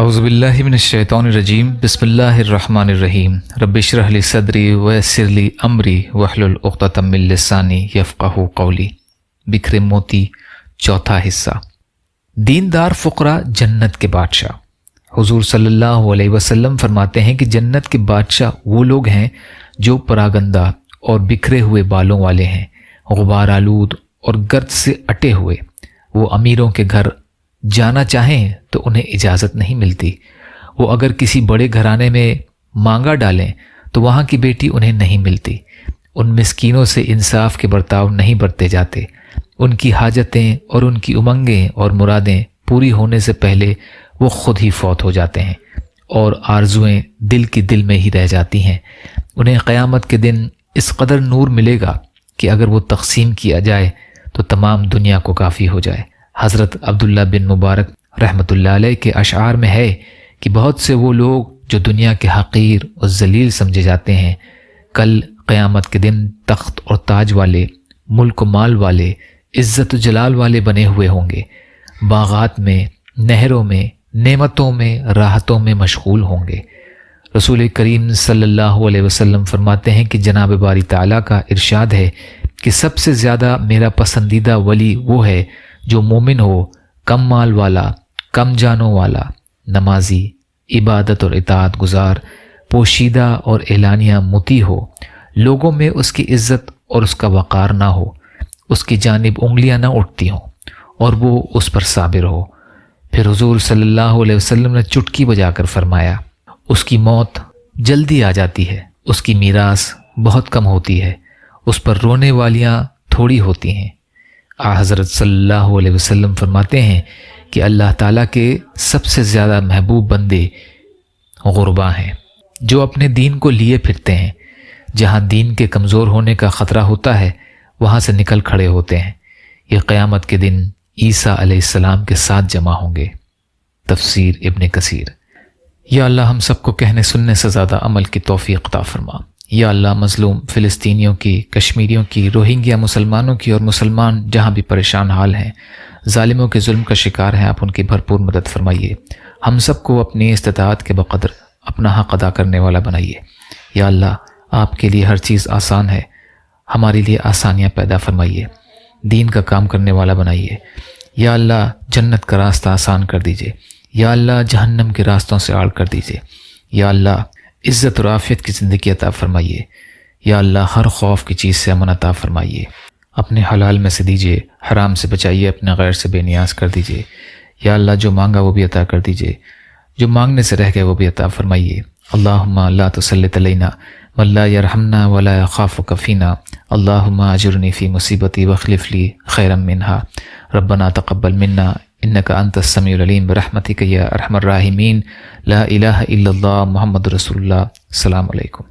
اعوذ باللہ من الشیطان الرجیم بسم اللہ الرحمن الرحیم رب اشرح لی صدری ویسر لی امری واحلل عقدۃ من لسانی یفقہوا قولی۔ بکھرے موتی، چوتھا حصہ۔ دیندار فقراء جنت کے بادشاہ۔ حضور صلی اللہ علیہ وسلم فرماتے ہیں کہ جنت کے بادشاہ وہ لوگ ہیں جو پراگندہ اور بکھرے ہوئے بالوں والے ہیں، غبار آلود اور گرد سے اٹے ہوئے۔ وہ امیروں کے گھر جانا چاہیں تو انہیں اجازت نہیں ملتی۔ وہ اگر کسی بڑے گھرانے میں مانگا ڈالیں تو وہاں کی بیٹی انہیں نہیں ملتی۔ ان مسکینوں سے انصاف کے برتاؤ نہیں برتے جاتے۔ ان کی حاجتیں اور ان کی امنگیں اور مرادیں پوری ہونے سے پہلے وہ خود ہی فوت ہو جاتے ہیں اور آرزویں دل کی دل میں ہی رہ جاتی ہیں۔ انہیں قیامت کے دن اس قدر نور ملے گا کہ اگر وہ تقسیم کیا جائے تو تمام دنیا کو کافی ہو جائے۔ حضرت عبداللہ بن مبارک رحمۃ اللہ علیہ کے اشعار میں ہے کہ بہت سے وہ لوگ جو دنیا کے حقیر اور ذلیل سمجھے جاتے ہیں، کل قیامت کے دن تخت اور تاج والے، ملک و مال والے، عزت و جلال والے بنے ہوئے ہوں گے، باغات میں، نہروں میں، نعمتوں میں، راحتوں میں مشغول ہوں گے۔ رسول کریم صلی اللہ علیہ وسلم فرماتے ہیں کہ جناب باری تعالیٰ کا ارشاد ہے کہ سب سے زیادہ میرا پسندیدہ ولی وہ ہے جو مومن ہو، کم مال والا، کم جانوں والا، نمازی، عبادت اور اطاعت گزار، پوشیدہ اور اعلانیہ مطیع ہو، لوگوں میں اس کی عزت اور اس کا وقار نہ ہو، اس کی جانب انگلیاں نہ اٹھتی ہوں اور وہ اس پر صابر ہو۔ پھر حضور صلی اللہ علیہ وسلم نے چٹکی بجا کر فرمایا، اس کی موت جلدی آ جاتی ہے، اس کی میراث بہت کم ہوتی ہے، اس پر رونے والیاں تھوڑی ہوتی ہیں۔ حضرت صلی اللہ علیہ وسلم فرماتے ہیں کہ اللہ تعالیٰ کے سب سے زیادہ محبوب بندے غربا ہیں، جو اپنے دین کو لیے پھرتے ہیں۔ جہاں دین کے کمزور ہونے کا خطرہ ہوتا ہے وہاں سے نکل کھڑے ہوتے ہیں۔ یہ قیامت کے دن عیسیٰ علیہ السلام کے ساتھ جمع ہوں گے۔ تفسیر ابن کثیر۔ یا اللہ ہم سب کو کہنے سننے سے زیادہ عمل کی توفیق عطا فرما۔ یا اللہ مظلوم فلسطینیوں کی، کشمیریوں کی، روہنگیا مسلمانوں کی اور مسلمان جہاں بھی پریشان حال ہیں، ظالموں کے ظلم کا شکار ہیں، آپ ان کی بھرپور مدد فرمائیے۔ ہم سب کو اپنی استطاعت کے بقدر اپنا حق ادا کرنے والا بنائیے۔ یا اللہ آپ کے لیے ہر چیز آسان ہے، ہمارے لیے آسانیاں پیدا فرمائیے، دین کا کام کرنے والا بنائیے۔ یا اللہ جنت کا راستہ آسان کر دیجیے۔ یا اللہ جہنم کے راستوں سے آڑ کر دیجیے۔ یا اللہ عزت اور عافیت کی زندگی عطا فرمائیے۔ یا اللہ ہر خوف کی چیز سے امن عطا فرمائیے۔ اپنے حلال میں سے دیجیے، حرام سے بچائیے، اپنے غیر سے بے نیاز کر دیجیے۔ یا اللہ جو مانگا وہ بھی عطا کر دیجیے، جو مانگنے سے رہ گئے وہ بھی عطا فرمائیے۔ اللہم لا تسلط علینا من لا یرحمنا ولا یخافک فینا، اللہم اجرنی فی مصیبتی واخلف لی خیرا منہا، ربنا تقبل منا انک انت السمیع العلیم برحمتک یا ارحم الراحمین، لا الہ الا اللہ محمد رسول اللہ۔ السلام علیکم۔